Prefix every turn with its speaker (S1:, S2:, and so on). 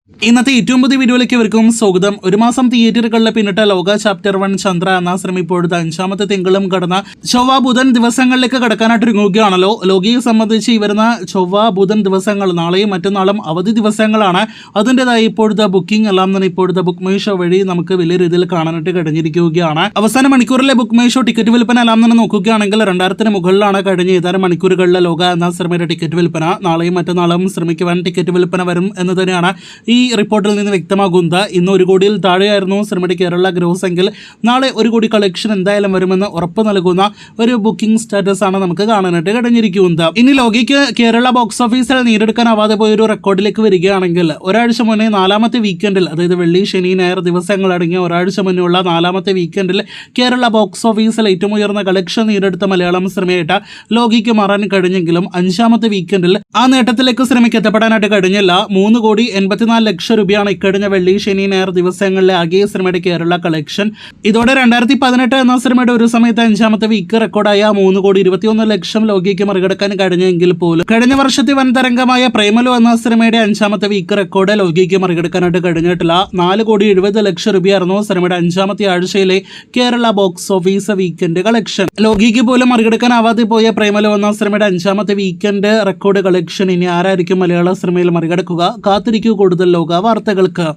S1: ഇന്നത്തെ ഏറ്റവും പുതിയ വീഡിയോയിലേക്ക് ഇവർക്കും സ്വാഗതം. ഒരു മാസം തിയേറ്ററുകളിൽ പിന്നിട്ട ലോക ചാപ്റ്റർ 1 ചന്ദ്ര എന്ന സിനിമ ഇപ്പോഴത്തെ 5ാമത്തെ തിങ്കളും കടന്ന ചൊവ്വ ബുധൻ ദിവസങ്ങളിലേക്ക് കടക്കാനായിട്ട് ഒരുങ്ങുകയാണല്ലോ. ലോകയെ സംബന്ധിച്ച് ഈ വരുന്ന ചൊവ്വ ബുധൻ ദിവസങ്ങൾ നാളെയും മറ്റന്നാളും അവധി ദിവസങ്ങളാണ്. അതിൻ്റെതായി ഇപ്പോഴത്തെ ബുക്കിംഗ് എല്ലാം തന്നെ ഇപ്പോഴത്തെ ബുക്ക് മൈ ഷോ വഴി നമുക്ക് വലിയ രീതിയിൽ കാണാനായിട്ട് കഴിഞ്ഞിരിക്കുകയാണ്. അവസാന മണിക്കൂറിലെ ബുക്ക് മൈ ഷോ ടിക്കറ്റ് വിൽപ്പന എല്ലാം തന്നെ നോക്കുകയാണെങ്കിൽ 2000-ന് മുകളിലാണ് കഴിഞ്ഞ ഏതാനും മണിക്കൂറുകളിലെ ലോക എന്ന സിനിമയുടെ ടിക്കറ്റ് വിൽപ്പന. നാളെയും മറ്റന്നാളും സിനിമയ്ക്ക് വൻ ടിക്കറ്റ് വിൽപ്പന വരും എന്ന് തന്നെയാണ് ഈ റിപ്പോർട്ടിൽ നിന്ന് വ്യക്തമാകുന്നത്. ഇന്ന് 1 കോടിയിൽ താഴെയായിരുന്നു സിനിമയുടെ കേരള ഗ്രോസ് എങ്കിൽ നാളെ 1 കോടി കളക്ഷൻ എന്തായാലും വരുമെന്ന് ഉറപ്പ് നൽകുന്ന ഒരു ബുക്കിംഗ് സ്റ്റാറ്റസ് ആണ് നമുക്ക് കാണാനായിട്ട് കഴിഞ്ഞിരിക്കുന്നത്. ഇനി ലോകയ്ക്ക് കേരള ബോക്സ് ഓഫീസിൽ നേടിയെടുക്കാനാവാതെ പോയൊരു റെക്കോർഡിലേക്ക് വരികയാണെങ്കിൽ ഒരാഴ്ച മുന്നേ 4ാമത്തെ വീക്കെൻഡിൽ, അതായത് വെള്ളി ശനി ഞായർ ദിവസങ്ങൾ അടങ്ങിയ ഒരാഴ്ച മുന്നേ ഉള്ള 4ാമത്തെ വീക്കെൻഡിൽ കേരള ബോക്സ് ഓഫീസിൽ ഏറ്റവും ഉയർന്ന കളക്ഷൻ നേടിയെടുത്ത മലയാളം സിനിമയായിട്ട് ലോകയ്ക്ക് മാറാൻ കഴിഞ്ഞെങ്കിലും 5ാമത്തെ വീക്കെൻഡിൽ ആ നേട്ടത്തിലേക്ക് സിനിമയ്ക്ക് എത്തപ്പെടാനായിട്ട് കഴിഞ്ഞില്ല. 3 കോടി 84 ലക്ഷം രൂപയാണ് ഇക്കഴിഞ്ഞ വെള്ളി ശനി ഞായർ ദിവസങ്ങളിലെ ആകെ സിനിമയുടെ കേരള കളക്ഷൻ. ഇതോടെ 2018 എന്ന സിനിമയുടെ ഒരു സമയത്ത് 5ാമത്തെ വീക്ക് റെക്കോർഡായ 3 കോടി 21 ലക്ഷം ലോകയ്ക്ക് മറികടക്കാൻ കഴിഞ്ഞെങ്കിൽ പോലും കഴിഞ്ഞ വർഷത്തെ വൻ തരംഗമായ പ്രേമലു എന്ന സിനിമയുടെ 5ാമത്തെ വീക്ക് റെക്കോർഡ് ലോകയ്ക്ക് മറികടക്കാനായിട്ട് കഴിഞ്ഞിട്ടില്ല. 4 കോടി 70 ലക്ഷം രൂപയായിരുന്നു സിനിമയുടെ 5ാമത്തെ ആഴ്ചയിലെ Kerala box office weekend collection. ലോകയ്ക്ക് പോലും മറികടക്കാനാവാതെ പോയ പ്രേമലു എന്ന സിനിമയുടെ 5ാമത്തെ വീക്കെൻഡ് റെക്കോർഡ് കളക്ഷൻ ഇനി ആരായിരിക്കും മലയാള സിനിമയിൽ മറികടക്കുക? കാത്തിരിക്കൂ കൂടുതൽ ലോക വാർത്തകൾക്ക്.